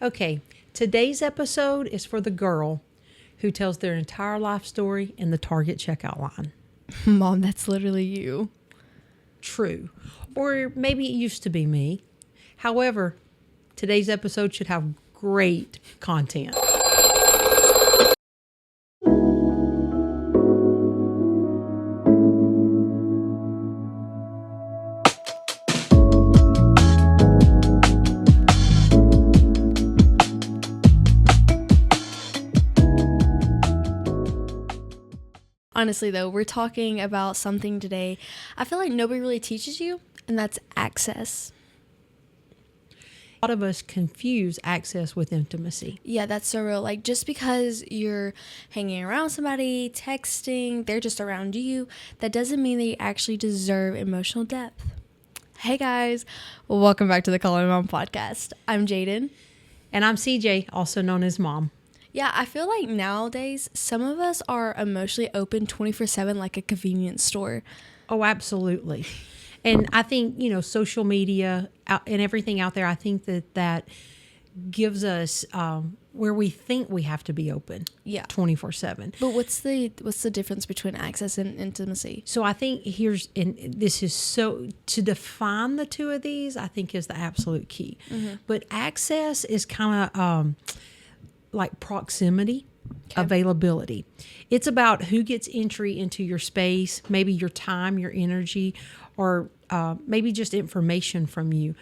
Okay, today's episode is for the girl who tells their entire life story in the Target checkout line. Mom, that's literally you. True. Or maybe it used to be me. However, today's episode should have great content. Honestly, though, we're talking about something today I feel like nobody really teaches you, and that's access. A lot of us confuse access with intimacy. Yeah, that's so real. Like, just because you're hanging around somebody, texting, they're just around you, that doesn't mean that you actually deserve emotional depth. Hey, guys. Welcome back to the Calling Mom podcast. I'm Jaden. And I'm CJ, also known as Mom. Yeah, I feel like nowadays, some of us are emotionally open 24/7 like a convenience store. Oh, absolutely. And I think, social media and everything out there, I think that gives us where we think we have to be open. Yeah. 24/7. But what's the difference between access and intimacy? So I think to define the two of these, I think is the absolute key. Mm-hmm. But access is kind of like proximity, availability. It's about who gets entry into your space, maybe your time, your energy, or maybe just information from you.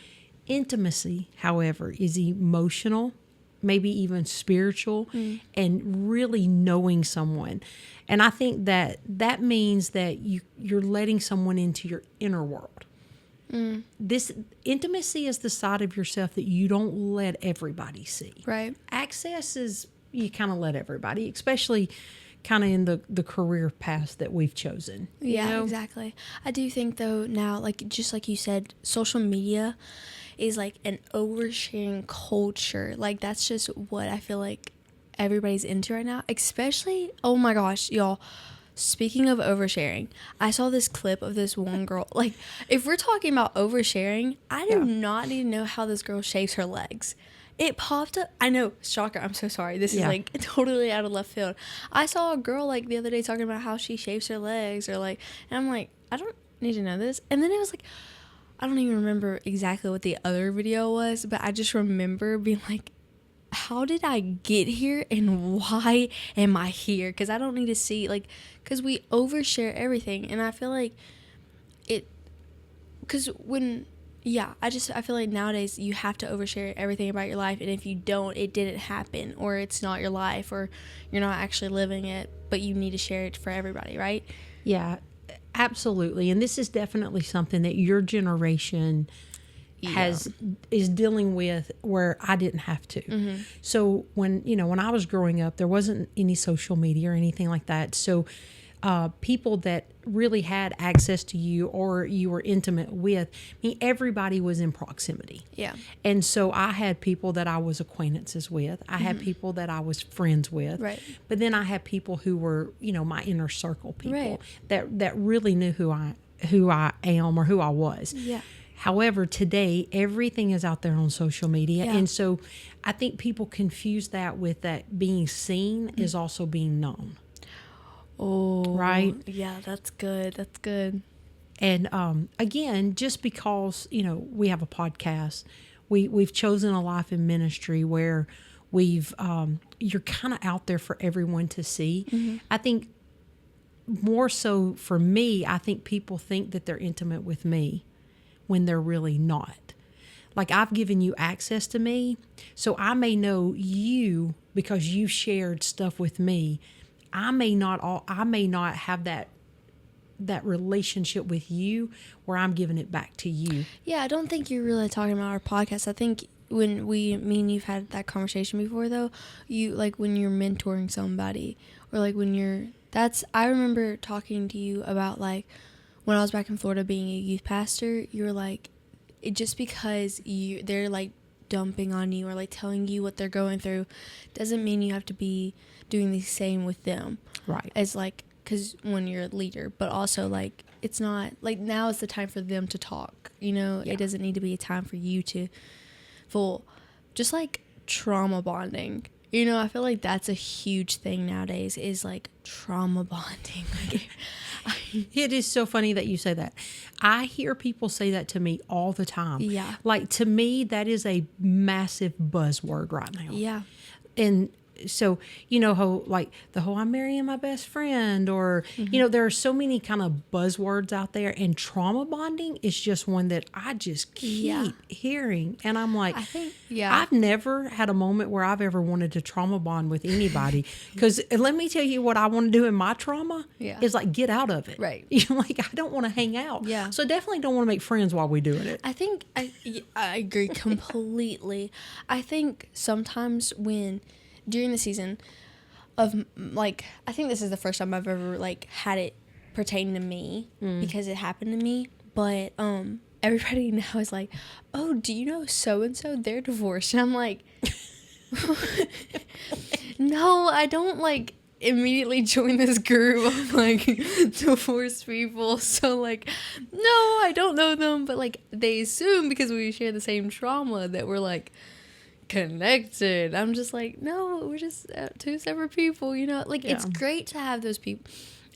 Intimacy, however, is emotional, maybe even spiritual, and really knowing someone. And I think that means that you're letting someone into your inner world. This intimacy is the side of yourself that you don't let everybody see. Right. Access is you kind of let everybody, especially kind of in the career path that we've chosen. Yeah, exactly. I do think though now, like just like you said, social media is like an oversharing culture. Like that's just what I feel like everybody's into right now. Especially, oh my gosh, y'all. Speaking of oversharing, I saw this clip of this one girl. Like, if we're talking about oversharing, I do not need to know how this girl shaves her legs. It popped up. I know, shocker. I'm so sorry. This is like totally out of left field. I saw a girl like the other day talking about how she shaves her legs or like, and I'm like, I don't need to know this. And then it was like, I don't even remember exactly what the other video was, but I just remember being like, how did I get here and why am I here? Because I don't need to see, like, because we overshare everything. And I feel like because I feel like nowadays you have to overshare everything about your life. And if you don't, it didn't happen, or it's not your life, or you're not actually living it, but you need to share it for everybody, right? Yeah, absolutely. And this is definitely something that your generation is dealing with where I didn't have to. Mm-hmm. So when I was growing up, there wasn't any social media or anything like that. So people that really had access to you or you were intimate with, everybody was in proximity. Yeah. And so I had people that I was acquaintances with. I had people that I was friends with. Right. But then I had people who were, my inner circle people right. that really knew who I am or who I was. Yeah. However, today, everything is out there on social media. Yeah. And so I think people confuse that with that being seen is also being known. Oh, right? Yeah, that's good. That's good. And again, just because, we have a podcast, we've chosen a life in ministry where you're kind of out there for everyone to see. Mm-hmm. I think more so for me, I think people think that they're intimate with me when they're really not. Like I've given you access to me, so I may know you because you shared stuff with me. I may not have that relationship with you where I'm giving it back to you. Yeah, I don't think you're really talking about our podcast. I think when me and you've had that conversation before though, you like when you're mentoring somebody or like when I remember talking to you about like when I was back in Florida being a youth pastor, you were like, just because they're like dumping on you or like telling you what they're going through doesn't mean you have to be doing the same with them. Right. As like, because when you're a leader, but also like it's not like now is the time for them to talk, It doesn't need to be a time for you to just like trauma bonding. You know, I feel like that's a huge thing nowadays, is like trauma bonding. Like, It is so funny that you say that. I hear people say that to me all the time. Yeah. Like, to me, that is a massive buzzword right now. yeah. And so, you know, how like the whole I'm marrying my best friend, or, you know, there are so many kind of buzzwords out there, and trauma bonding is just one that I just keep Yeah. hearing. And I'm like, I think, yeah. I've never had a moment where I've ever wanted to trauma bond with anybody. Because let me tell you what I want to do in my trauma Yeah. is like get out of it. Right. You know, like I don't want to hang out. Yeah. So definitely don't want to make friends while we're doing it. I think I agree completely. I think sometimes during the season of, like, I think this is the first time I've ever, like, had it pertain to me because it happened to me. But everybody now is like, oh, do you know so-and-so? They're divorced. And I'm like, no, I don't, like, immediately join this group of, like, divorced people. So, like, no, I don't know them. But, like, they assume because we share the same trauma that we're, like, connected. I'm just like, no, we're just two separate people, you know? Like, it's great to have those people.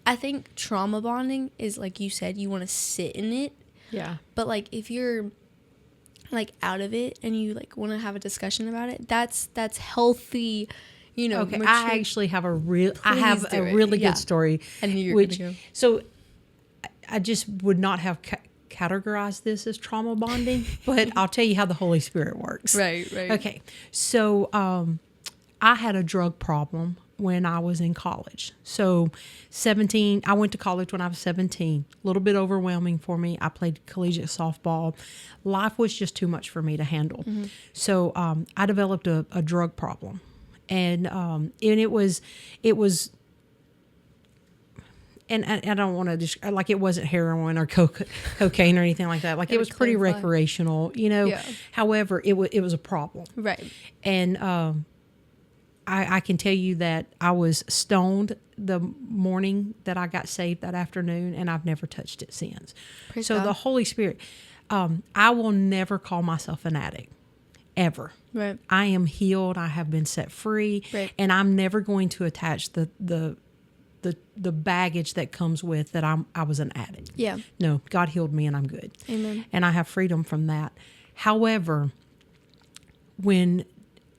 I think trauma bonding is, like you said, you want to sit in it. Yeah. But, like, if you're, like, out of it and you, like, want to have a discussion about it, that's healthy, you know. Okay, mature. I actually have a really Yeah. good story. I knew you were gonna go. So I just would not have categorized this as trauma bonding, but I'll tell you how the Holy Spirit works. Right. Okay, so I had a drug problem when I was in college. So 17, I went to college when I was 17. A little bit overwhelming for me. I played collegiate softball. Life was just too much for me to handle. So I developed a drug problem. And it was, and I don't want to just, like, it wasn't heroin or cocaine or anything like that. Like, it was pretty clarify. recreational, you know. Yeah. However, it was a problem. Right. And I can tell you that I was stoned the morning that I got saved that afternoon, and I've never touched it since. Praise So God. the Holy Spirit, I will never call myself an addict, ever. Right. I am healed. I have been set free, Right. and I'm never going to attach the baggage that comes with that I was an addict. Yeah. No, God healed me, and I'm good. Amen. And I have freedom from that. However,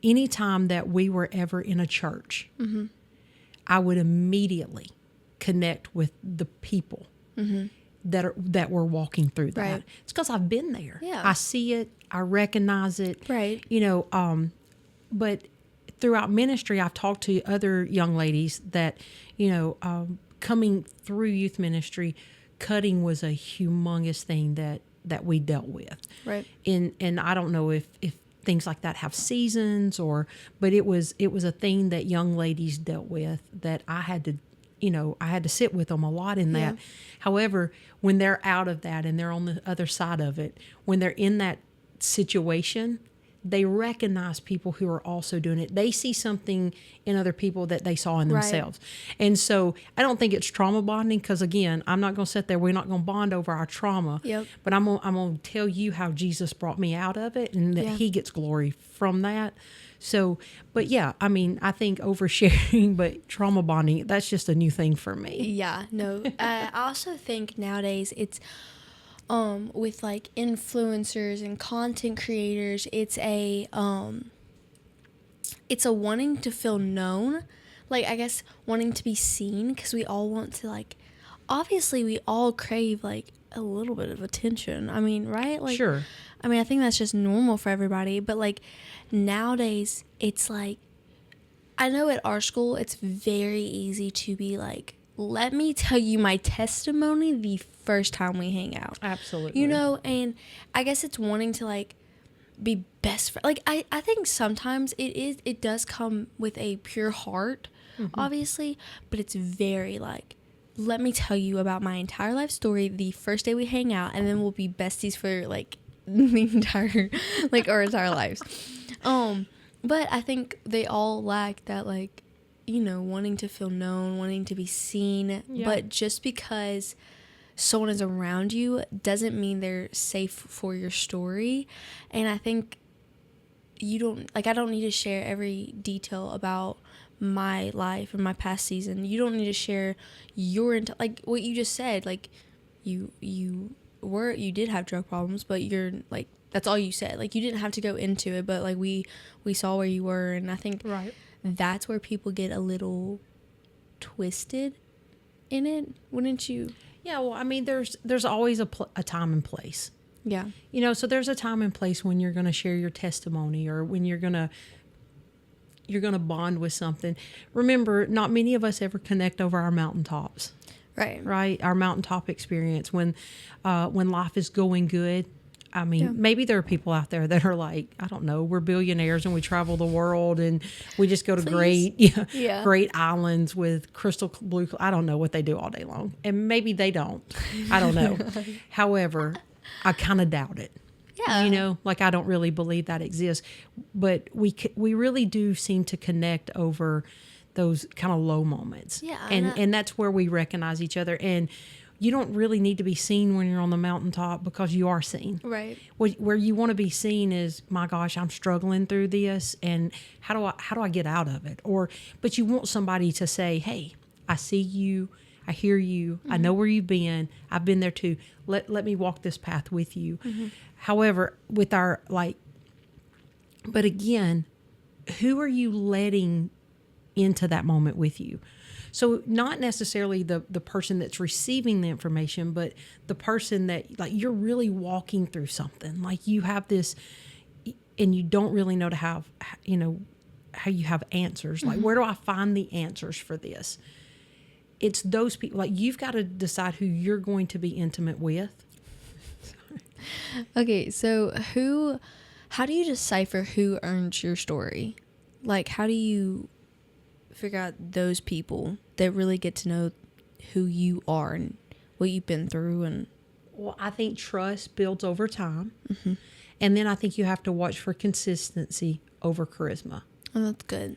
any time that we were ever in a church, I would immediately connect with the people that were walking through that. Right. It's because I've been there. Yeah. I see it. I recognize it. Right. You know, but throughout ministry, I've talked to other young ladies that, you know, coming through youth ministry, cutting was a humongous thing that we dealt with. Right. And I don't know if things like that have seasons, but it was a thing that young ladies dealt with that I had to sit with them a lot in that. Yeah. However, when they're out of that and they're on the other side of it, when they're in that situation, they recognize people who are also doing it. They see something in other people that they saw in Right. themselves. And so I don't think it's trauma bonding, because, again, I'm not going to sit there. We're not going to bond over our trauma. Yep. But I'm going to tell you how Jesus brought me out of it, and that Yeah. he gets glory from that. So, but yeah, I mean, I think oversharing, but trauma bonding, that's just a new thing for me. Yeah, no. I also think nowadays it's with, like, influencers and content creators, it's a wanting to feel known, like, I guess wanting to be seen, because we all want to, like, obviously we all crave, like, a little bit of attention. I mean, right? Like, Sure. I mean, I think that's just normal for everybody, but, like, nowadays it's like, I know at our school it's very easy to be like, let me tell you my testimony the first time we hang out. Absolutely. You know, and I guess it's wanting to, like, be best friend. Like, I think sometimes it does come with a pure heart, obviously, but it's very, like, let me tell you about my entire life story the first day we hang out, and then we'll be besties for, like, the entire, like, our entire lives. But I think they all lack that, like, you know, wanting to feel known, wanting to be seen. Yeah. But just because someone is around you doesn't mean they're safe for your story. And I think you don't, like, I don't need to share every detail about my life or my past season. You don't need to share your like what you just said. Like, you did have drug problems, but you're like, that's all you said. Like, you didn't have to go into it, but like we saw where you were, and I think Right. that's where people get a little twisted in it, wouldn't you? Yeah, well, I mean, there's always a time and place. Yeah. You know, so there's a time and place when you're going to share your testimony, or when you're going to bond with something. Remember, not many of us ever connect over our mountaintops, Right. right? Our mountaintop experience when life is going good. I mean, Yeah. maybe there are people out there that are like, I don't know, we're billionaires and we travel the world and we just go to Please. Yeah. great islands with crystal blue. I don't know what they do all day long. And maybe they don't. I don't know. However, I kind of doubt it. Yeah. You know, like, I don't really believe that exists. But we really do seem to connect over those kind of low moments. Yeah, And that's where we recognize each other. And you don't really need to be seen when you're on the mountaintop, because you are seen. Right. Where you want to be seen is, my gosh, I'm struggling through this, and how do I get out of it? But you want somebody to say, hey, I see you, I hear you, I know where you've been, I've been there too. Let me walk this path with you. However, with our but again, who are you letting into that moment with you? So not necessarily the person that's receiving the information, but the person that, like, you're really walking through something. Like, you have this, and you don't really know how you have answers. Like, where do I find the answers for this? It's those people. Like, you've got to decide who you're going to be intimate with. Okay, so how do you decipher who earns your story? Like, how do you figure out those people that really get to know who you are and what you've been through? And Well, I think trust builds over time. And then I think you have to watch for consistency over charisma. oh, that's good.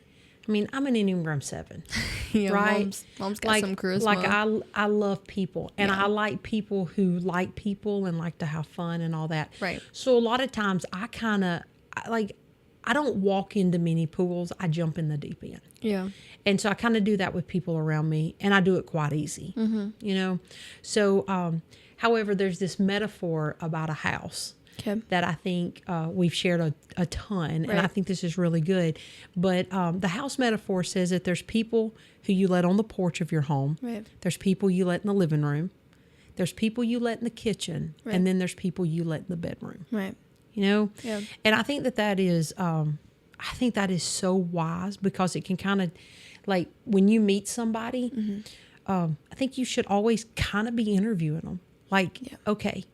I mean, I'm an Enneagram 7, Yeah, right? mom's got some charisma. Like, I love people, and I like people who like people and like to have fun and all that. Right. So a lot of times I don't walk into many pools. I jump in the deep end. Yeah. And so I kind of do that with people around me, and I do it quite easy, you know? So, however, there's this metaphor about a house Okay. that I think we've shared a ton, and I Right. think this is really good. But the house metaphor says that there's people who you let on the porch of your home. Right. There's people you let in the living room. There's people you let in the kitchen. Right. And then there's people you let in the bedroom. Right. You know? Yeah. And I think that is, so wise, because it can kind of, like, when you meet somebody, I think you should always kind of be interviewing them. Like, Yeah. okay,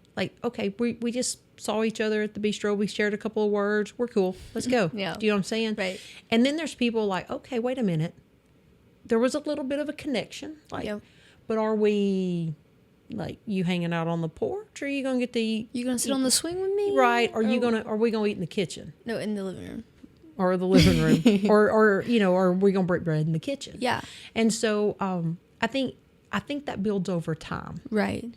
we just saw each other at the bistro. We shared a couple of words. We're cool. Let's go. Yeah. Do you know what I'm saying? Right. And then there's people like, okay, wait a minute. There was a little bit of a connection. Like, Yep. but are we, like, you hanging out on the porch, or are you going to get to eat? You gonna sit on the swing with me? Right. Are we going to eat in the kitchen? No, in the living room. Or the living room, or are we gonna break bread in the kitchen? Yeah. And so I think that builds over time, Right.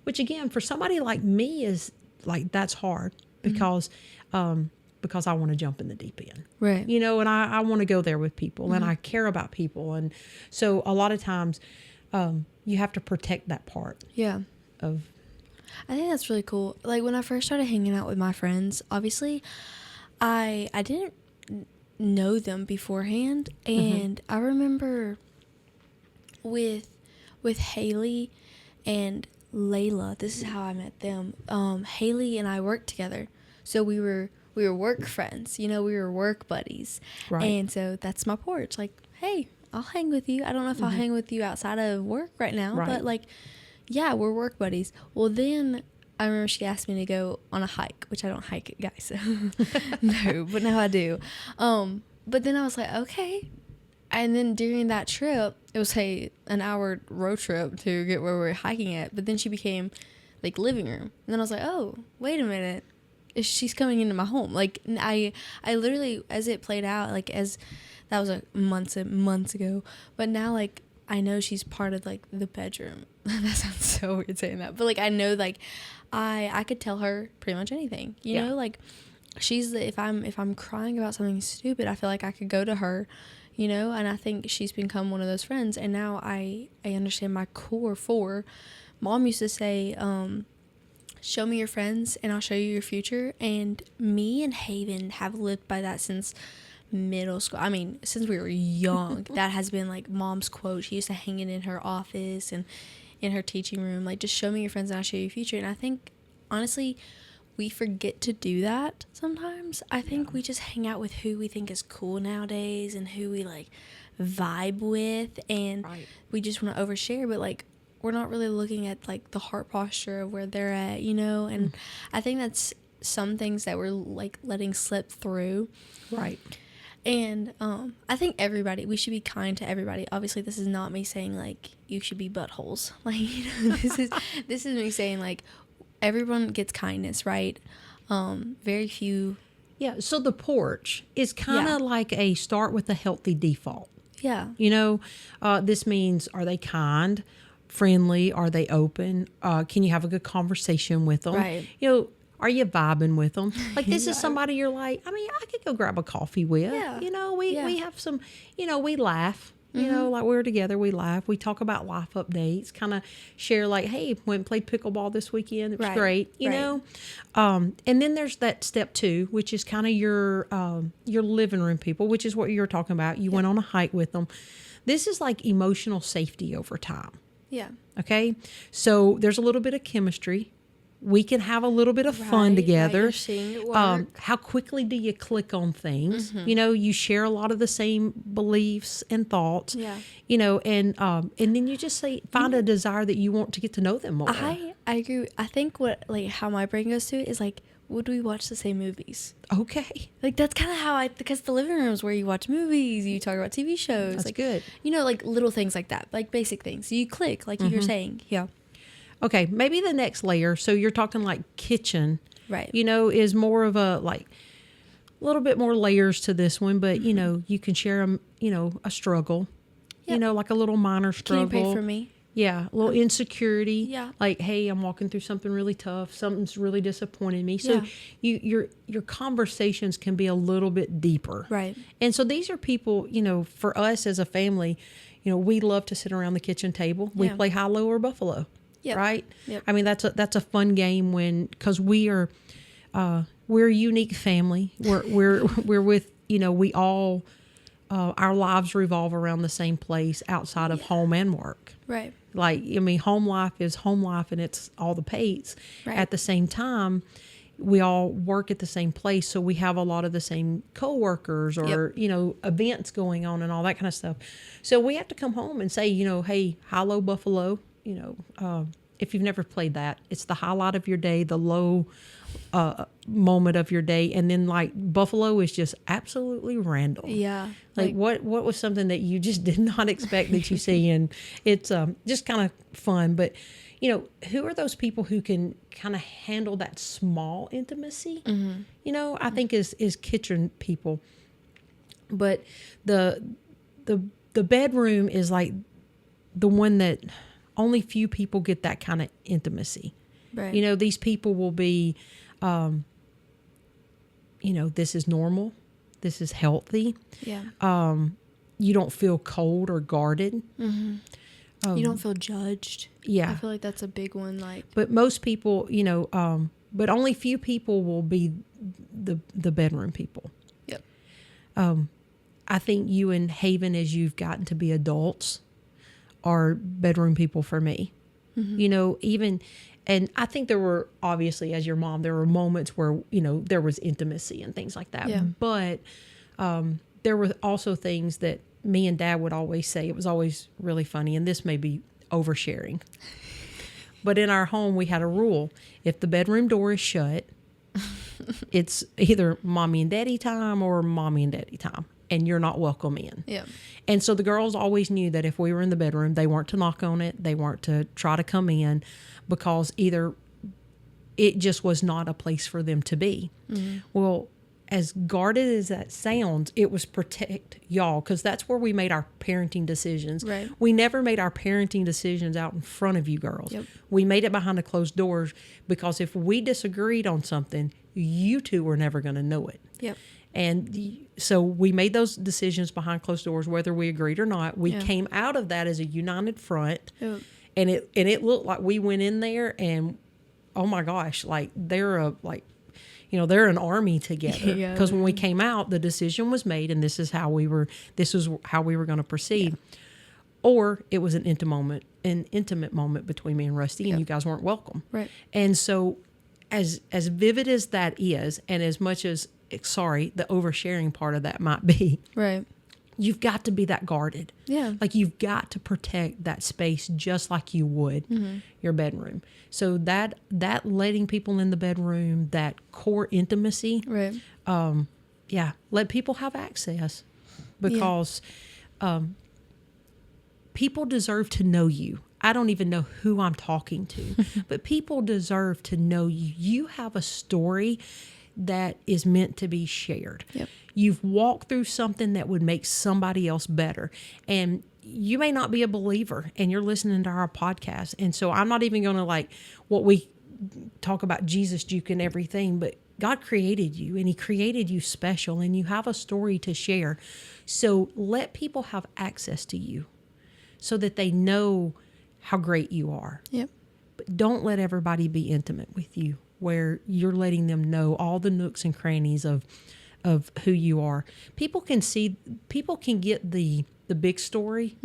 which again, for somebody like me, is like, that's hard, because I want to jump in the deep end, Right. you know, and I want to go there with people, and I care about people, and so a lot of times you have to protect that part Yeah. of. I think that's really cool. Like, when I first started hanging out with my friends, obviously, I didn't know them beforehand, and I remember with Haley and Layla, this is how I met them. Haley and I worked together, so we were work friends. You know, we were work buddies, Right. and so that's my porch. Like, hey, I'll hang with you. I don't know if I'll hang with you outside of work right now, Right. but like, yeah, we're work buddies. Well, then I remember she asked me to go on a hike, which I don't hike, guys. No, but now I do. But then I was like, okay. And then during that trip, it was an hour road trip to get where we were hiking at. But then she became like living room. And then I was like, oh, wait a minute. She's coming into my home. Like, I literally, as it played out, like, as that was like months and months ago. But now, like, I know she's part of like the bedroom. That sounds so weird saying that. But like, I know, like, I could tell her pretty much anything, you Yeah. know, like, she's the, if I'm crying about something stupid, I feel like I could go to her, you know, and I think she's become one of those friends. And now I understand my core four. Mom used to say, show me your friends and I'll show you your future. And me and Haven have lived by that since middle school. I mean, since we were young. That has been like Mom's quote. She used to hang it in her office and in her teaching room, like, just show me your friends and I'll show you your future. And I think, honestly, we forget to do that sometimes. I think we just hang out with who we think is cool nowadays and who we like vibe with, and we just want to overshare, but like we're not really looking at like the heart posture of where they're at, you know. And I think that's some things that we're like letting slip through. Right. And I think we should be kind to everybody. Obviously, this is not me saying like you should be buttholes. Like, you know, this is me saying like everyone gets kindness, right? Very few. Yeah. So the porch is kind of like a start with a healthy default. Yeah. You know, this means, are they kind, friendly? Are they open? Can you have a good conversation with them? Right. You know, are you vibing with them? Like, this is somebody you're like, I mean, I could go grab a coffee with. Yeah. You know, we have some, you know, we laugh. You know, like we're together, we laugh. We talk about life updates, kind of share like, hey, went and played pickleball this weekend. It was great, you know. And then there's that step 2, which is kind of your living room people, which is what you were talking about. You went on a hike with them. This is like emotional safety over time. Yeah. Okay. So there's a little bit of chemistry. We can have a little bit of fun together. You're seeing it work. How quickly do you click on things? You know, you share a lot of the same beliefs and thoughts. Yeah. You know, and then you just find a desire that you want to get to know them more. I agree. I think what like how my brain goes to it is like, would we watch the same movies? Okay. Like that's kind of how because the living room is where you watch movies, you talk about TV shows. That's like, good. You know, like little things like that, like basic things. You click, like you were saying. Yeah. Okay, maybe the next layer, so you're talking like kitchen, Right. you know, is more of a like a little bit more layers to this one, but you know, you can share a struggle, you know, like a little minor struggle. Can you pray for me? Yeah, a little insecurity. Yeah. Like, hey, I'm walking through something really tough. Something's really disappointing me. So your conversations can be a little bit deeper. Right. And so these are people, you know, for us as a family, you know, we love to sit around the kitchen table. We play high-low or buffalo. Yep. Right? Yep. I mean, that's a fun game because we're a unique family. We're with, you know, we all our lives revolve around the same place outside of home and work. Right. Like, I mean, home life is home life and it's all the Pates. Right. At the same time, we all work at the same place, so we have a lot of the same coworkers or you know, events going on and all that kind of stuff. So we have to come home and say, you know, hey, high-low buffalo. You know, if you've never played that, it's the highlight of your day, the low moment of your day, and then like buffalo is just absolutely random. Yeah. Like what was something that you just did not expect that you see, and it's just kind of fun. But you know, who are those people who can kind of handle that small intimacy? You know, I think is kitchen people. But the bedroom is like the one that only few people get that kind of intimacy. Right. You know, these people will be, you know, this is normal. This is healthy. Yeah. You don't feel cold or guarded. You don't feel judged. Yeah. I feel like that's a big one. Like, But most people, you know, but only few people will be the bedroom people. Yep. I think you and Haven, as you've gotten to be adults, are bedroom people for me. You know, and I think there were, obviously, as your mom, there were moments where, you know, there was intimacy and things like that. Yeah. But there were also things that me and Dad would always say. It was always really funny, and this may be oversharing. But in our home, we had a rule. If the bedroom door is shut, it's either mommy and daddy time or mommy and daddy time, and you're not welcome in. yeah. And so the girls always knew that if we were in the bedroom, they weren't to knock on it. They weren't to try to come in, because either it just was not a place for them to be. Well, as guarded as that sounds, it was protect y'all, because that's where we made our parenting decisions. Right. We never made our parenting decisions out in front of you girls. Yep. We made it behind the closed doors, because if we disagreed on something, you two were never going to know it. Yep. And so we made those decisions behind closed doors, whether we agreed or not. We came out of that as a united front. Yep. And it looked like we went in there and, oh my gosh, like they're an army together. Yeah. Because when we came out, the decision was made, and this was how we were going to proceed. Yeah. Or it was an intimate moment between me and Rusty, and you guys weren't welcome. Right. And so, as vivid as that is, and as much as the oversharing part of that might be, right. You've got to be that guarded. Yeah. Like you've got to protect that space just like you would your bedroom. So that letting people in the bedroom, that core intimacy, right. Let people have access, because people deserve to know you. I don't even know who I'm talking to, but people deserve to know you. You have a story that is meant to be shared. Yep. You've walked through something that would make somebody else better. And you may not be a believer and you're listening to our podcast. And so I'm not even going to what we talk about Jesus juke and everything, but God created you and he created you special and you have a story to share. So let people have access to you so that they know how great you are. Yep. But don't let everybody be intimate with you, where you're letting them know all the nooks and crannies of who you are. People can get the big story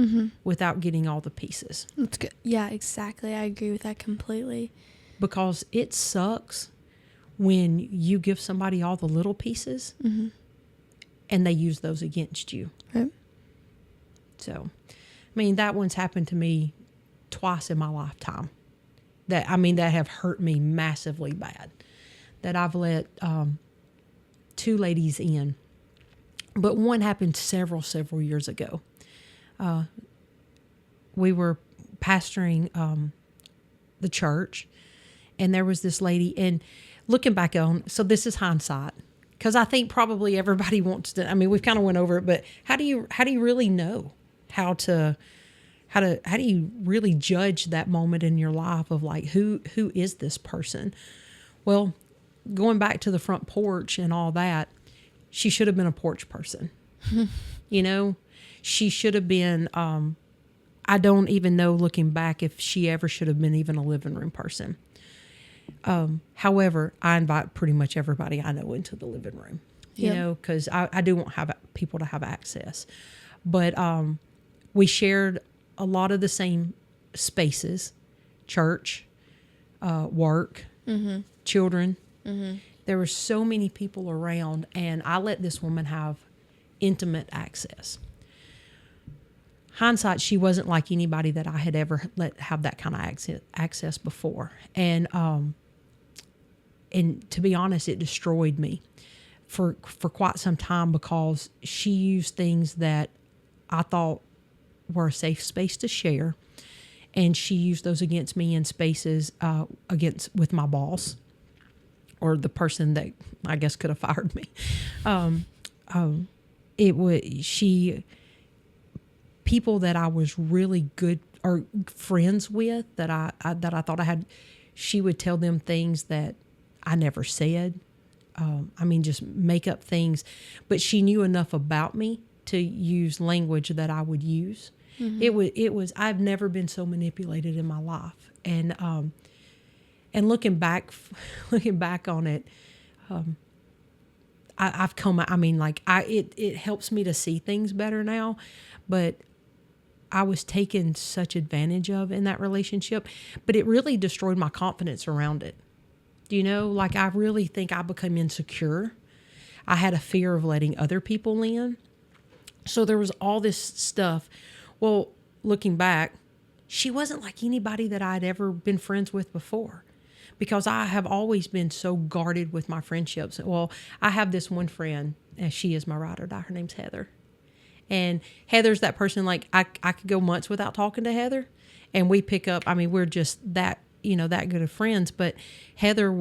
without getting all the pieces. That's good. Yeah, exactly. I agree with that completely. Because it sucks when you give somebody all the little pieces and they use those against you. Right. So, that one's happened to me twice in my lifetime. That have hurt me massively bad. That I've let two ladies in. But one happened several years ago. We were pastoring the church, and there was this lady, and looking back on, so this is hindsight, because I think probably everybody wants to, we've kind of went over it, but how do you really know how do you really judge that moment in your life of who is this person? Well, going back to the front porch and all that, she should have been a porch person. She should have been, I don't even know looking back if she ever should have been even a living room person. However, I invite pretty much everybody I know into the living room, because I do want people to have access. But we shared a lot of the same spaces, church, work, children. There were so many people around, and I let this woman have intimate access. Hindsight, she wasn't like anybody that I had ever let have that kind of access before. And to be honest, it destroyed me for quite some time, because she used things that I thought were a safe space to share, and she used those against me in spaces with my boss, or the person that I guess could have fired me. People that I was really good or friends with, that I thought I had, she would tell them things that I never said. Just make up things, but she knew enough about me to use language that I would use. It was I've never been so manipulated in my life, and looking back on it, I've come. It helps me to see things better now, but I was taken such advantage of in that relationship, but it really destroyed my confidence around it. I really think I became insecure. I had a fear of letting other people in. So there was all this stuff. Well, looking back, she wasn't like anybody that I'd ever been friends with before, because I have always been so guarded with my friendships. Well, I have this one friend, and she is my ride or die. Her name's Heather. And Heather's that person, I could go months without talking to Heather, and we pick up, we're just that, that good of friends. But Heather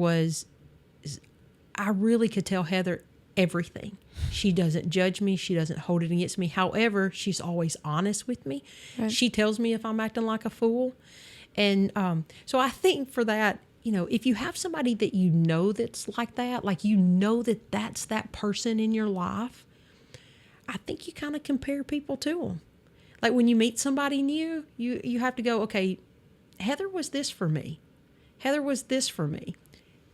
I really could tell Heather everything. She doesn't judge me. She doesn't hold it against me. However, she's always honest with me. Right. She tells me if I'm acting like a fool. And so I think for that, if you have somebody that you know that's like that, like that that's that person in your life, I think you kind of compare people to them. Like when you meet somebody new, you have to go, okay, Heather was this for me. Heather was this for me.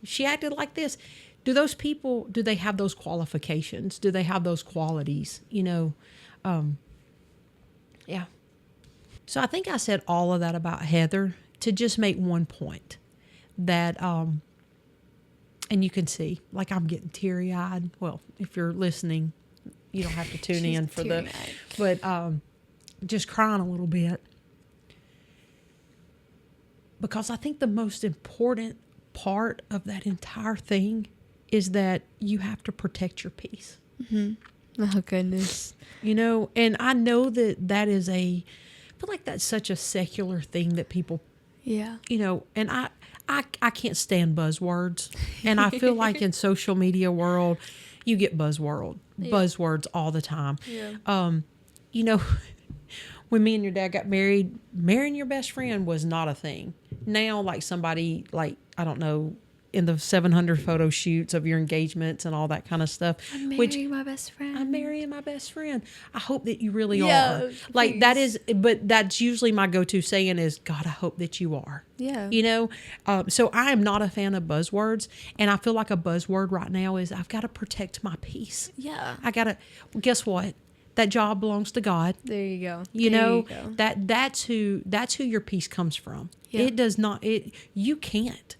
She acted like this. Do those people, do they have those qualifications? Do they have those qualities? Yeah. So I think I said all of that about Heather to just make one point that, and you can see, like I'm getting teary-eyed. Well, if you're listening, you don't have to tune in for but just crying a little bit. Because I think the most important part of that entire thing is that you have to protect your peace. Mm-hmm. Oh, goodness. And I know that is I feel like that's such a secular thing that people, and I can't stand buzzwords. And I feel like in social media world, you get buzzwords all the time. Yeah. When me and your dad got married, marrying your best friend was not a thing. Now, like somebody, like, I don't know, in the 700 photo shoots of your engagements and all that kind of stuff. I'm marrying my best friend. I'm marrying my best friend. I hope that you really Yeah, are. Like, that is, but that's usually my go-to saying is, God, I hope that you are. Yeah. So I am not a fan of buzzwords. And I feel like a buzzword right now is I've got to protect my peace. Yeah. Guess what? That job belongs to God. There you go. You know, that's who your peace comes from. Yeah. It does not, you can't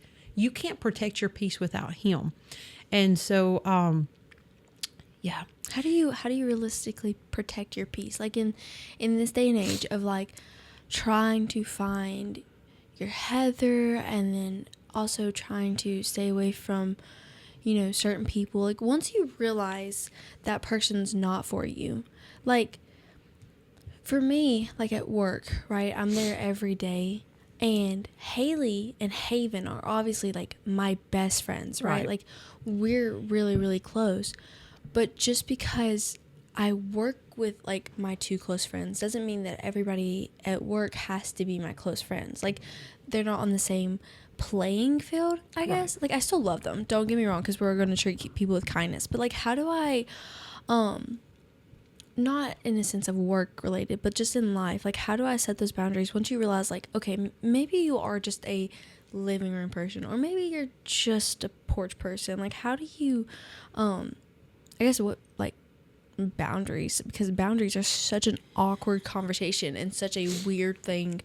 protect your peace without him. And so, yeah. How do you realistically protect your peace? Like in this day and age of like trying to find your Heather and then also trying to stay away from, certain people. Like once you realize that person's not for you, like for me, like at work, right? I'm there every day. And Haley and Haven are obviously like my best friends, right? Like we're really, really close. But just because I work with like my two close friends doesn't mean that everybody at work has to be my close friends. Like they're not on the same playing field, I guess. Like I still love them. Don't get me wrong, because we're going to treat people with kindness. But like how do I, not in a sense of work related, but just in life, like how do I set those boundaries once you realize like, okay, maybe you are just a living room person, or maybe you're just a porch person. Like how do you I guess what like boundaries, because boundaries are such an awkward conversation and such a weird thing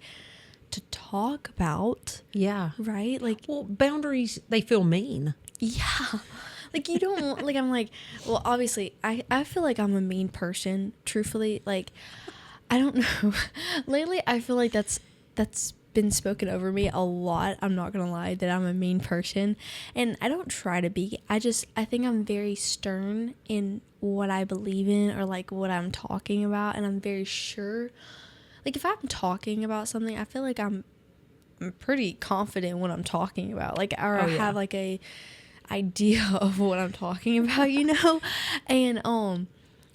to talk about. Yeah. Right? Like, well, boundaries, they feel mean. Yeah. Like you don't like, I'm like, well, obviously I feel like I'm a mean person, truthfully. Like I don't know. Lately I feel like that's been spoken over me a lot. I'm not gonna lie, that I'm a mean person, and I don't try to be. I think I'm very stern in what I believe in, or like what I'm talking about, and I'm very sure. Like if I'm talking about something, I feel like I'm pretty confident in what I'm talking about. Like I have like a idea of what I'm talking about, and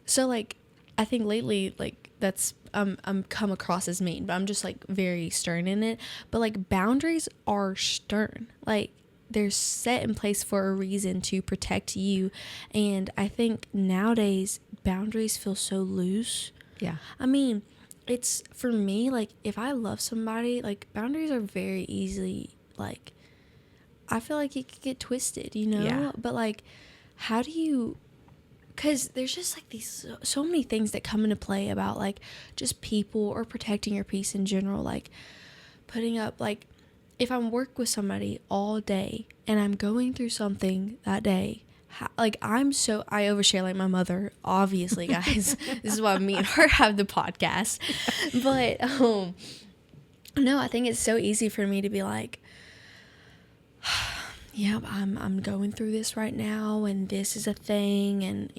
so like I think lately like that's I'm come across as mean, but I'm just like very stern in it. But like boundaries are stern, like they're set in place for a reason to protect you. And I think nowadays boundaries feel so loose. Yeah. I mean, it's for me, like if I love somebody, like boundaries are very easily like, I feel like it could get twisted, Yeah. But like how do you, because there's just like these so many things that come into play about like just people or protecting your peace in general. Like putting up, like if I'm work with somebody all day and I'm going through something that day, like I overshare like my mother, obviously, guys. This is why me and her have the podcast. But no, I think it's so easy for me to be like, yeah, I'm going through this right now, and this is a thing, and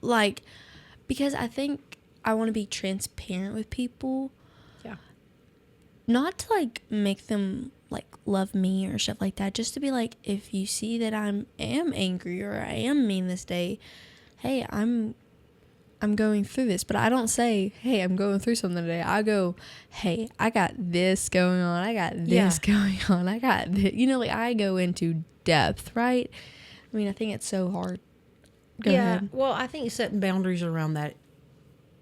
like, because I think I want to be transparent with people. Yeah. Not to like make them like love me or stuff like that, just to be like, if you see that I am angry or I am mean this day, hey, I'm I'm going through this, but I don't say, hey, I'm going through something today. I go, hey, I got this going on. I got this going on. I got this. You know, like I go into depth, right? I mean, I think it's so hard. Go ahead. Well, I think setting boundaries around that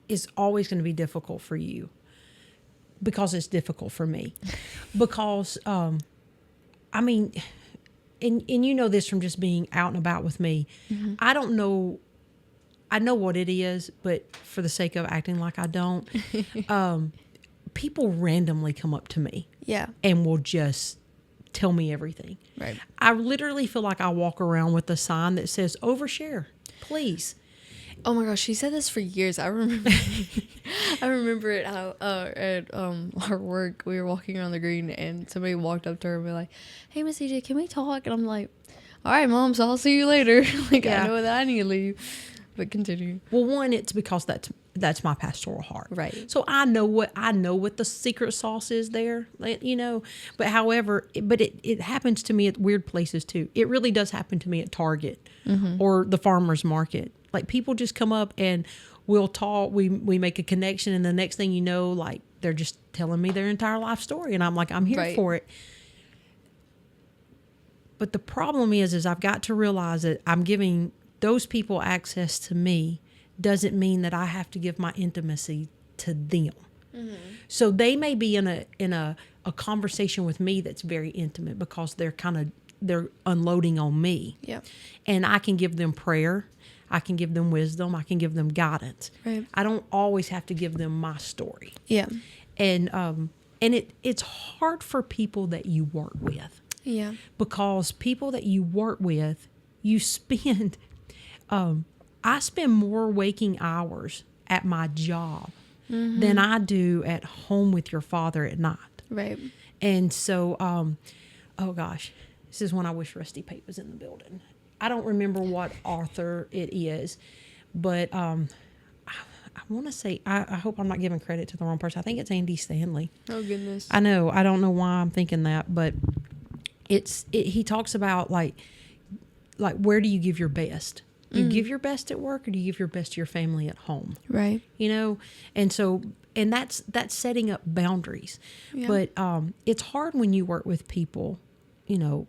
is always going to be difficult for you because it's difficult for me. Because, I mean, and you know this from just being out and about with me. Mm-hmm. I know what it is, but for the sake of acting like I don't, people randomly come up to me. Yeah. And will just tell me everything. Right. I literally feel like I walk around with a sign that says, overshare, please. Oh my gosh, she said this for years. I remember I remember it how at our work we were walking around the green and somebody walked up to her and be like, hey Miss EJ, can we talk? And I'm like, all right mom, so I'll see you later. Like I know that I need to leave. But continue. Well, one, it's because that's my pastoral heart. Right. So I know what the secret sauce is there, you know. But however, it happens to me at weird places too. It really does happen to me at Target or the farmer's market. Like people just come up and we'll talk. We make a connection, and the next thing you know, like they're just telling me their entire life story, and I'm like, I'm here for it. But the problem is I've got to realize that I'm giving those people access to me doesn't mean that I have to give my intimacy to them. Mm-hmm. So they may be in a conversation with me that's very intimate because they're unloading on me. Yeah. And I can give them prayer. I can give them wisdom. I can give them guidance. Right. I don't always have to give them my story. Yeah. And it's hard for people that you work with. Yeah. Because people that you work with, you spend I spend more waking hours at my job than I do at home with your father at night. Right. And so, oh gosh, this is when I wish Rusty Pate was in the building. I don't remember what author it is, but I want to say, I hope I'm not giving credit to the wrong person. I think it's Andy Stanley. Oh goodness. I know. I don't know why I'm thinking that, but he talks about like where do you give your best? Do you give your best at work, or do you give your best to your family at home? Right. You know, and so, and that's setting up boundaries. Yeah. But it's hard when you work with people, you know,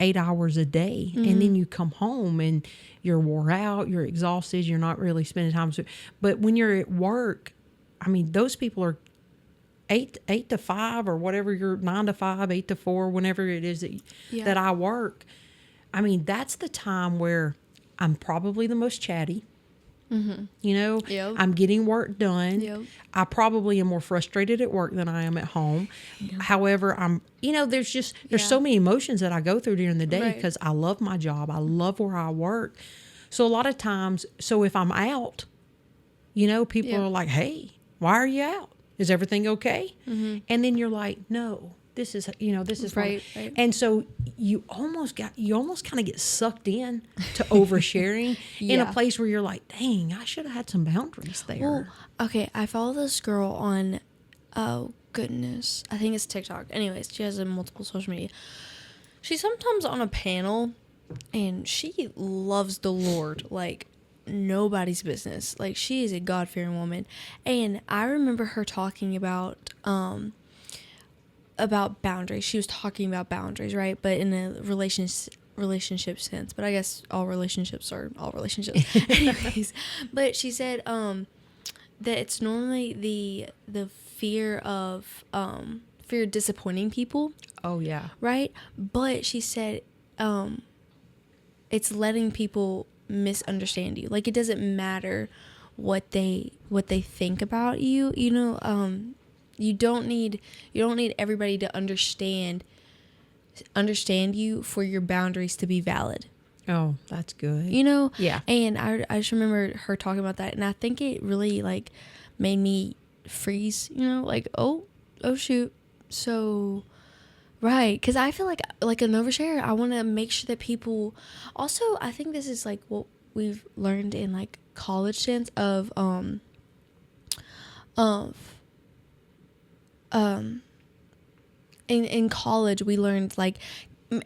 8 hours a day, and then you come home and you're wore out, you're exhausted, you're not really spending time. But when you're at work, I mean, those people are 8 to 5 or whatever, you're 9 to 5, 8 to 4, whenever it is that I work. I mean, that's the time where I'm probably the most chatty. Mm-hmm. You know, I'm getting work done. Yep. I probably am more frustrated at work than I am at home. Yep. However, there's so many emotions that I go through during the day because I love my job. I love where I work. So a lot of times, if I'm out, you know, people are like, hey, why are you out? Is everything okay? Mm-hmm. And then you're like, no. This is right. And so you almost kind of get sucked in to oversharing in a place where you're like, dang, I should have had some boundaries there. Well, okay, I follow this girl on, oh goodness, I think it's TikTok. Anyways, she has a multiple social media. She's sometimes on a panel, and she loves the Lord like nobody's business. Like she is a God-fearing woman, and I remember her talking about boundaries. She was talking about boundaries, right? But in a relationship sense. But I guess all relationships are all relationships. Anyways, but she said that it's normally the fear of disappointing people. Oh yeah. Right? But she said it's letting people misunderstand you. Like it doesn't matter what they think about you, you know. You don't need everybody to understand you for your boundaries to be valid. Oh, that's good. You know? Yeah. And I just remember her talking about that, and I think it really like made me freeze, you know, like, oh shoot. So right, because I feel like an overshare, I want to make sure that people also, I think this is like what we've learned in like college sense of in college we learned like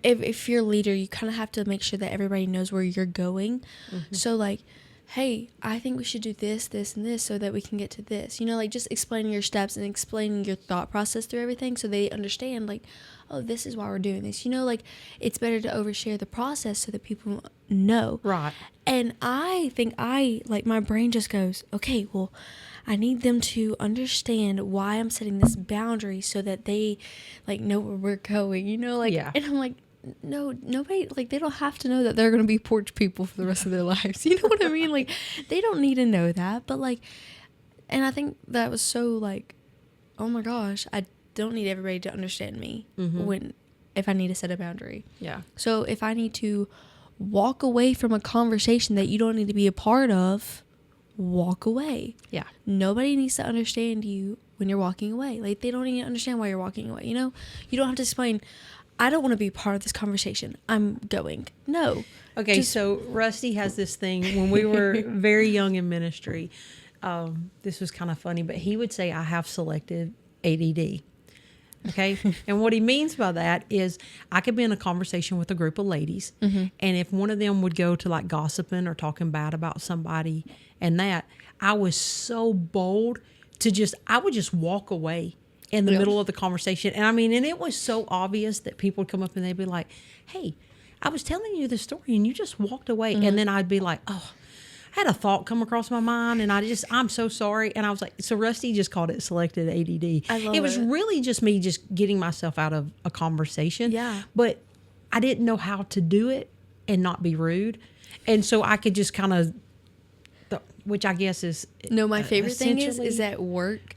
if you're a leader, you kind of have to make sure that everybody knows where you're going. Mm-hmm. So like hey, I think we should do this, this, and this so that we can get to this. You know, like just explaining your steps and explaining your thought process through everything so they understand, like, oh, this is why we're doing this. You know, like it's better to overshare the process so that people know. Right. And I think like my brain just goes, okay, well, I need them to understand why I'm setting this boundary so that they like know where we're going, you know, like, Yeah. and I'm like, no, nobody, like, they don't have to know that they're going to be porch people for the rest of their lives. You know what I mean? Like, they don't need to know that. But, like, and I think that was so, like, oh my gosh, I don't need everybody to understand me if I need to set a boundary. Yeah. So, if I need to walk away from a conversation that you don't need to be a part of, walk away. Yeah. Nobody needs to understand you when you're walking away. Like, they don't even understand why you're walking away, you know? You don't have to explain, I don't want to be part of this conversation, I'm going. No. Okay, so Rusty has this thing when we were very young in ministry. This was kind of funny, but he would say, I have selective ADD. Okay. And what he means by that is I could be in a conversation with a group of ladies. And if one of them would go to like gossiping or talking bad about somebody and that, I was so bold to I would just walk away in the middle of the conversation. And I mean, and it was so obvious that people would come up and they'd be like, hey, I was telling you the story and you just walked away. And then I'd be like, oh, I had a thought come across my mind and I'm so sorry. And I was like, so Rusty just called it selective ADD. I love it was really just me just getting myself out of a conversation. Yeah. But I didn't know how to do it and not be rude. And so I could just kind of, which I guess is. No, my favorite thing is essentially- at work,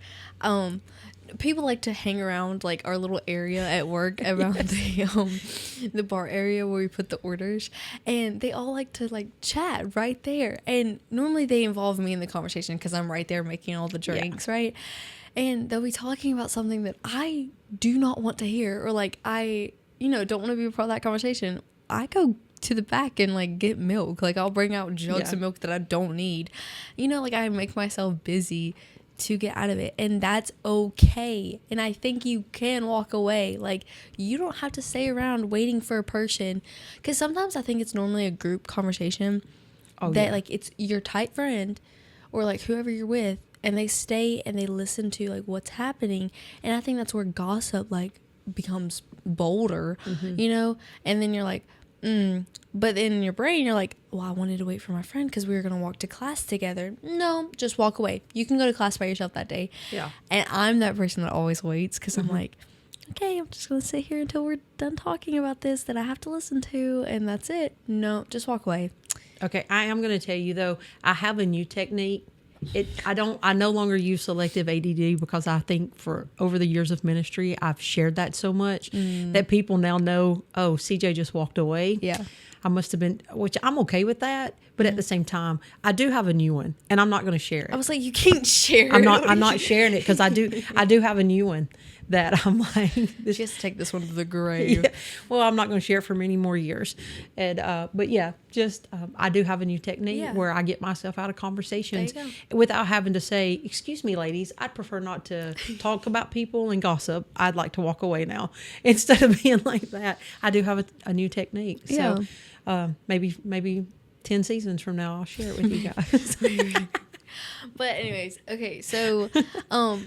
people like to hang around like our little area at work around the bar area where we put the orders, and they all like to like chat right there. And normally they involve me in the conversation because I'm right there making all the drinks, right? And they'll be talking about something that I do not want to hear, or like I, don't want to be a part of that conversation. I go to the back and like get milk. Like I'll bring out jugs of milk that I don't need. Like I make myself busy to get out of it, and that's okay. And I think you can walk away. Like you don't have to stay around waiting for a person, because sometimes I think it's normally a group conversation like it's your tight friend or like whoever you're with, and they stay and they listen to like what's happening. And I think that's where gossip like becomes bolder, and then you're like but in your brain you're like, well, I wanted to wait for my friend because we were going to walk to class together. No, just walk away. You can go to class by yourself that day. Yeah. And I'm that person that always waits, because I'm like, okay, I'm just going to sit here until we're done talking about this that I have to listen to, and that's it. No, just walk away. Okay, I am going to tell you though, I have a new technique. I no longer use selective ADD because I think for over the years of ministry, I've shared that so much that people now know, oh, CJ just walked away. Yeah. I must have been, which I'm okay with that. But at the same time, I do have a new one and I'm not going to share it. I was like, you can't share it. I'm not sharing it because I do have a new one that I'm like, She has to take this one to the grave. yeah, well, I'm not going to share it for many more years. And, but yeah, just, I do have a new technique where I get myself out of conversations without having to say, excuse me, ladies, I'd prefer not to talk about people and gossip. I'd like to walk away now. Instead of being like that, I do have a new technique. Yeah. So, maybe 10 seasons from now, I'll share it with you guys. But anyways, okay, so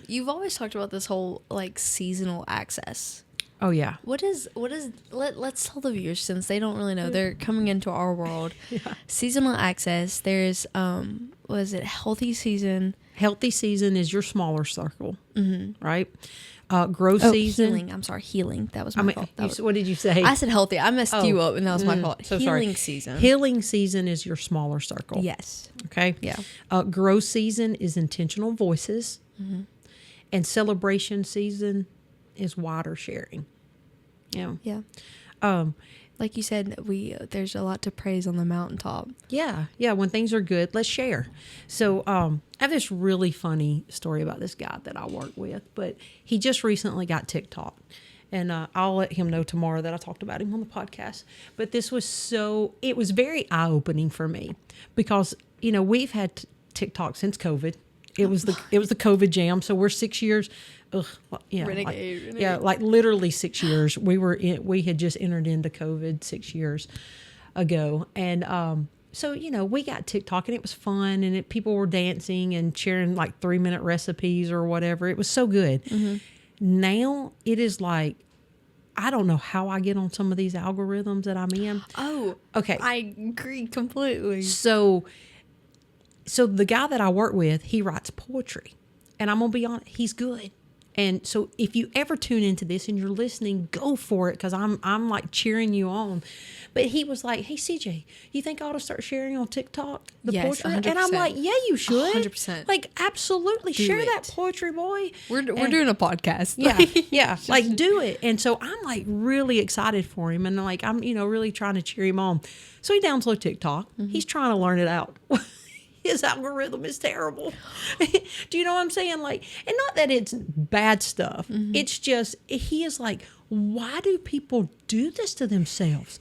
you've always talked about this whole like seasonal access. Oh yeah. Let's tell the viewers, since they don't really know, they're coming into our world. Seasonal access, there's what is it, healthy season? Healthy season is your smaller circle, right? Growth season. Healing. I'm sorry, healing. That was my fault. What did you say? I said healthy. I messed you up, and that was my fault. So healing sorry. season. Healing season is your smaller circle. Yes. Okay. Yeah. Growth season is intentional voices, and celebration season is wider sharing. Yeah. Yeah. Like you said, there's a lot to praise on the mountaintop. Yeah. When things are good, let's share. So I have this really funny story about this guy that I work with, but he just recently got TikTok. And I'll let him know tomorrow that I talked about him on the podcast. But this was it was very eye-opening for me because, we've had TikTok since COVID. It was the COVID jam. So we're 6 years. Renegade. Like literally 6 years. We had just entered into COVID 6 years ago. And so, we got TikTok and it was fun, and people were dancing and sharing like 3-minute recipes or whatever. It was so good. Now it is like, I don't know how I get on some of these algorithms that I'm in. Oh, okay. I agree completely. So the guy that I work with, he writes poetry, and I'm going to be honest, he's good. And so if you ever tune into this and you're listening, go for it, because I'm like cheering you on. But he was like, hey, CJ, you think I ought to start sharing on TikTok the Yes, poetry? 100%. And I'm like, yeah, you should. 100%. Like, absolutely. Do share it. that poetry, boy. We're doing a podcast. Yeah, yeah. Like, do it. And so I'm like really excited for him. And like, I'm, really trying to cheer him on. So he downloads TikTok. He's trying to learn it out. His algorithm is terrible. Do you know what I'm saying? Like, and not that it's bad stuff. It's just, he is like, why do people do this to themselves?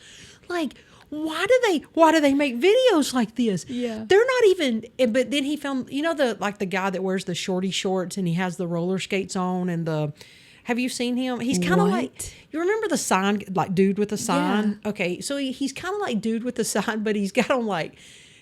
Like, why do they make videos like this? Yeah. They're not even, but then he found, the guy that wears the shorty shorts and he has the roller skates on and have you seen him? He's kind of like, you remember the sign, like dude with the sign? Yeah. Okay. So he's kind of like dude with the sign, but he's got on like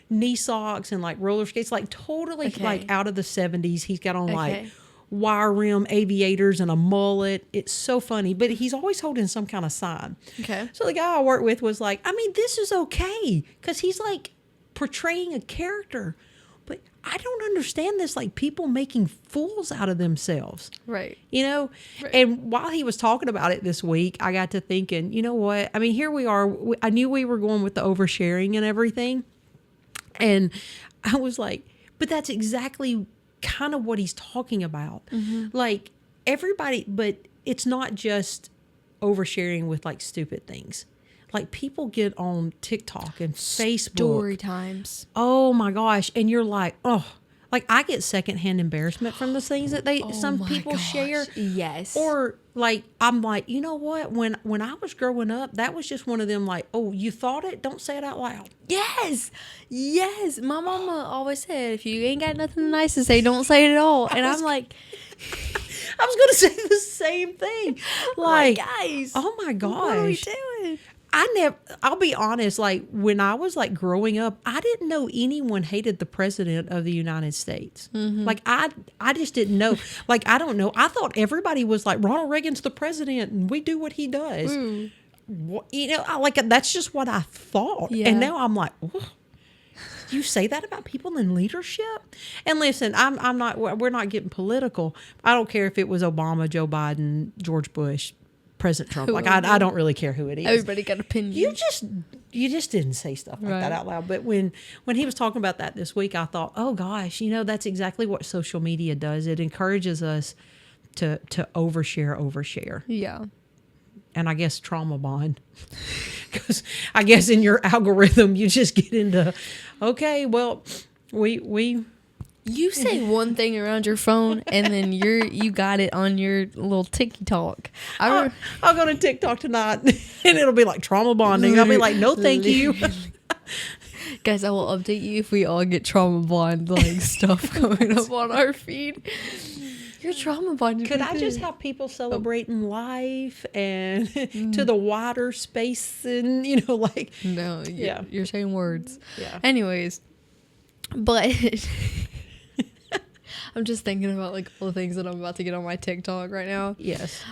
knee socks and like roller skates, like totally like out of the 70s. He's got on like wire rim aviators and a mullet. It's so funny, but he's always holding some kind of sign. Okay. So the guy I work with was like, I mean, this is okay, because he's like portraying a character, but I don't understand this, like people making fools out of themselves. Right. Right. And while he was talking about it this week, I got to thinking, you know what? I mean, here we are. I knew we were going with the oversharing and everything. And I was like, but that's exactly kind of what he's talking about. Like everybody, but it's not just oversharing with like stupid things. Like people get on TikTok and Facebook. Story times. Oh my gosh. And you're like, oh, like I get secondhand embarrassment from the things that some people share. Yes. Or like, I'm like, you know what? When I was growing up, that was just one of them like, oh, you thought it? Don't say it out loud. Yes. Yes. My mama always said, if you ain't got nothing nice to say, don't say it at all. And I'm like, I was going to say the same thing. Like, guys, oh my gosh. what are we doing? I'll be honest, like when I was like growing up, I didn't know anyone hated the president of the United States. Like I just didn't know. Like, I don't know. I thought everybody was like, Ronald Reagan's the president and we do what he does. That's just what I thought. Yeah. And now I'm like, oh, you say that about people in leadership? And listen, we're not getting political. I don't care if it was Obama, Joe Biden, George Bush, President Trump. Like I don't really care who it is. Everybody got opinions. You just didn't say stuff like that out loud. But when he was talking about that this week, I thought, oh gosh, that's exactly what social media does. It encourages us to overshare. Yeah. And I guess trauma bond, because I guess in your algorithm you just get into, okay, well, we. You say one thing around your phone, and then you got it on your little TikTok. I'll go to TikTok tonight, and it'll be like trauma bonding. I'll be like, no, thank you. Guys, I will update you if we all get trauma bond like stuff coming up on our feed. Your trauma bond. Could I just have people celebrating life and to the wider space and like no, yeah, you're saying words. Yeah. Anyways, but. I'm just thinking about like all the things that I'm about to get on my TikTok right now. Yes.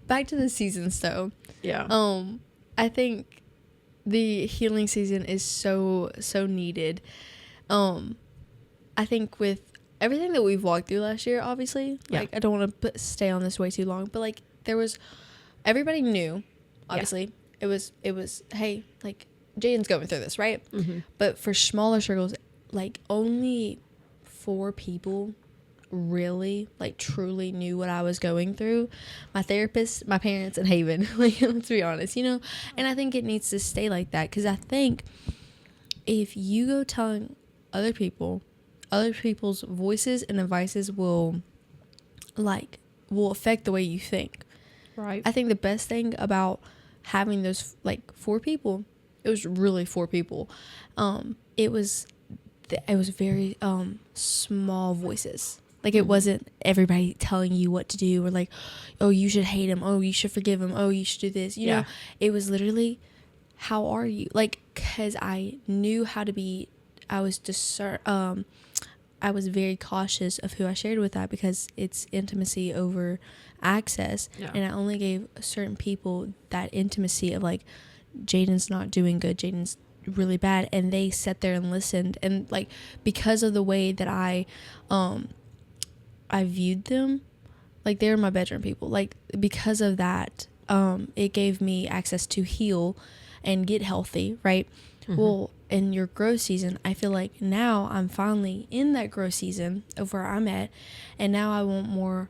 Back to the seasons though. Yeah. I think the healing season is so needed. I think with everything that we've walked through last year, obviously, like I don't want to stay on this way too long, but like everybody knew, obviously, it was hey, like Jaden's going through this, right? But for smaller circles, like only 4 people really like truly knew what I was going through. My therapist, my parents, and Haven. Like, let's be honest, and I think it needs to stay like that, because I think if you go telling other people's voices and advices will affect the way you think. Right. I think the best thing about having those like 4 people, it was really 4 people. It was very small voices. Like, it wasn't everybody telling you what to do, or like, oh, you should hate him, oh, you should forgive him, oh, you should do this. You know, it was literally, how are you? Like, because I knew how to be, I was I was very cautious of who I shared with that, because it's intimacy over access. Yeah. And I only gave certain people that intimacy of like, Jaden's not doing good, Jaden's really bad, and they sat there and listened. And like, because of the way that I viewed them, like they were my bedroom people, like because of that, it gave me access to heal and get healthy, right? Well, in your growth season, I feel like now I'm finally in that growth season of where I'm at, and now I want more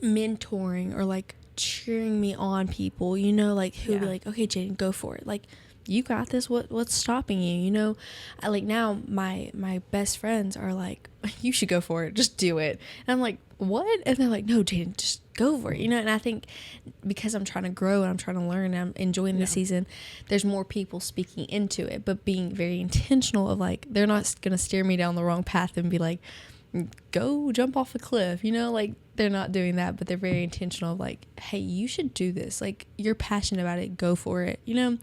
mentoring or like cheering me on people, you know, like who be like, okay, Jaden, go for it, like you got this, what's stopping you, you know? I like, now my best friends are like, you should go for it, just do it. And I'm like, what? And they're like, no, Jaden, just go for it, you know? And I think because I'm trying to grow and I'm trying to learn and I'm enjoying the season, there's more people speaking into it, but being very intentional of like, they're not gonna steer me down the wrong path and be like, go jump off a cliff, you know? Like, they're not doing that, but they're very intentional of like, hey, you should do this, like you're passionate about it, go for it, you know?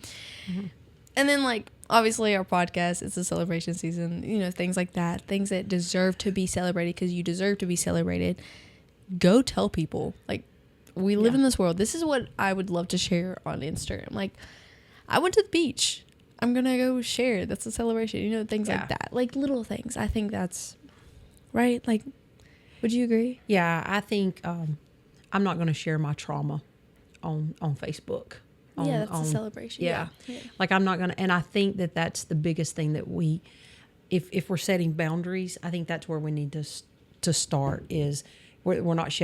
And then like, obviously our podcast, it's a celebration season, you know, things like that, things that deserve to be celebrated because you deserve to be celebrated. Go tell people, like, we live in this world. This is what I would love to share on Instagram. Like, I went to the beach, I'm gonna go share, that's a celebration, you know, things like that, like little things. I think that's right. Like, would you agree? Yeah, I think I'm not going to share my trauma on Facebook. That's a celebration. Yeah. Like I'm not going to, and I think that that's the biggest thing that we, if we're setting boundaries, I think that's where we need to start is we're not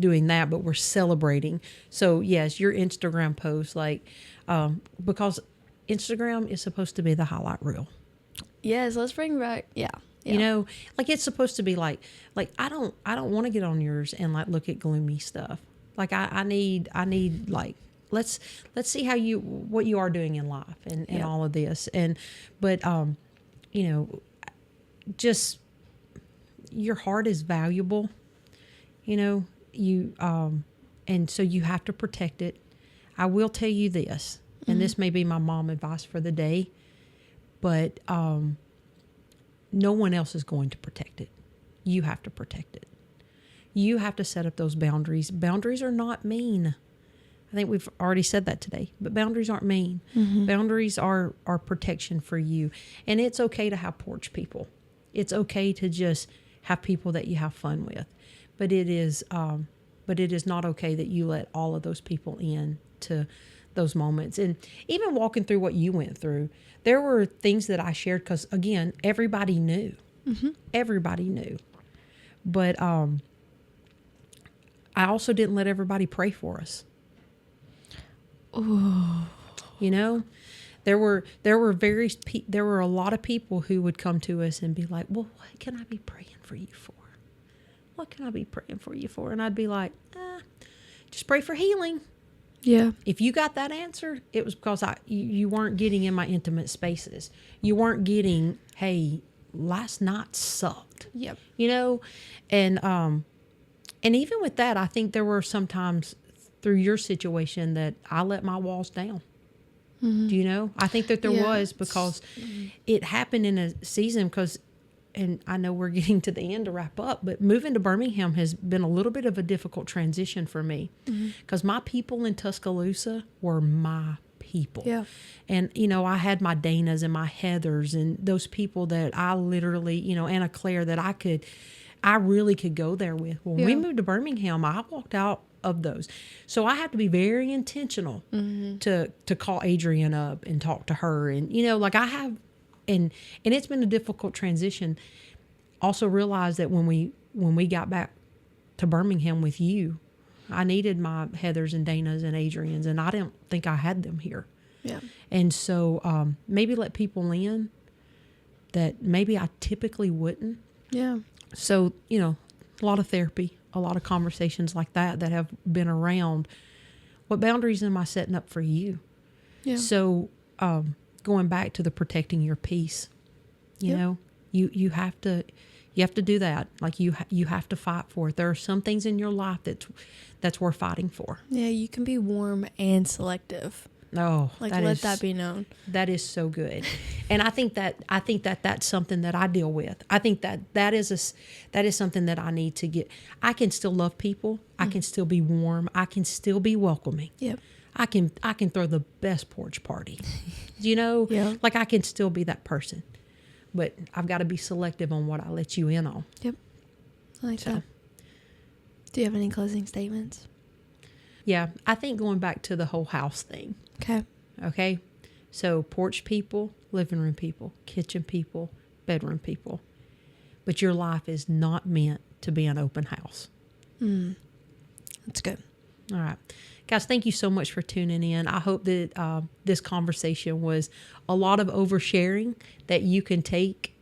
doing that, but we're celebrating. So yes, your Instagram post, like, because Instagram is supposed to be the highlight reel. Yes, let's bring back. Yeah. You know, like it's supposed to be like I don't want to get on yours and like look at gloomy stuff. Like I need like let's see what you are doing in life and all of this. But you know, just your heart is valuable, you know, and so you have to protect it. I will tell you this, and this may be my mom advice for the day, but no one else is going to protect it. You have to protect it. You have to set up those boundaries. Boundaries are not mean. I think we've already said that today, but boundaries aren't mean. Boundaries are protection for you. And it's okay to have porch people. It's okay to just have people that you have fun with. But it is not okay that you let all of those people in to those moments. And even walking through what you went through, there were things that I shared because, again, everybody knew. Everybody knew. But I also didn't let everybody pray for us. Oh. You know, there were a lot of people who would come to us and be like, well, what can I be praying for you for? What can I be praying for you for? And I'd be like, just pray for healing. Yeah. If you got that answer, it was because you weren't getting in my intimate spaces. You weren't getting, hey, last night sucked. Yep. You know, and even with that, I think there were some times through your situation that I let my walls down. Do you know? I think that there was, because it happened in a season because, and I know we're getting to the end to wrap up, but moving to Birmingham has been a little bit of a difficult transition for me because my people in Tuscaloosa were my people. Yeah. And, you know, I had my Danas and my Heathers and those people that I literally, you know, Anna Claire that I really could go there with. When we moved to Birmingham, I walked out of those. So I have to be very intentional to call Adrienne up and talk to her. And, you know, like I have, and it's been a difficult transition. Also realized that when we got back to Birmingham with you, I needed my Heathers and Danas and Adriennes, and I didn't think I had them here. Yeah. And so maybe let people in that maybe I typically wouldn't. Yeah. So, you know, a lot of therapy, a lot of conversations like that have been around. What boundaries am I setting up for you? Yeah. So going back to the protecting your peace, you know, you have to do that. Like you have to fight for it. There are some things in your life that's worth fighting for. Yeah, you can be warm and selective. Oh, Like, that let is- that be known. That is so good, and I think that that's something that I deal with. I think that is something that I need to get. I can still love people. I can still be warm. I can still be welcoming. Yep. I can throw the best porch party. You know, Yeah. like I can still be that person, but I've got to be selective on what I let you in on. Yep. I like So. that. Do you have any closing statements? Yeah, I think going back to the whole house thing. Okay. Okay, so porch people, living room people, kitchen people, bedroom people, but your life is not meant to be an open house. That's good. All right. Guys, thank you so much for tuning in. I hope that this conversation was a lot of oversharing that you can take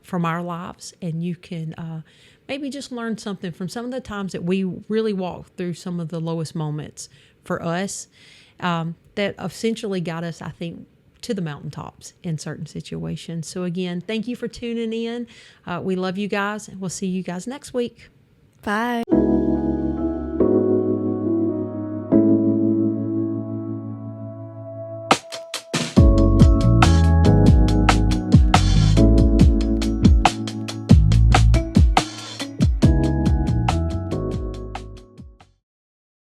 from our lives, and you can maybe just learn something from some of the times that we really walked through some of the lowest moments for us that essentially got us, I think, to the mountaintops in certain situations. So again, thank you for tuning in. We love you guys, and we'll see you guys next week. Bye.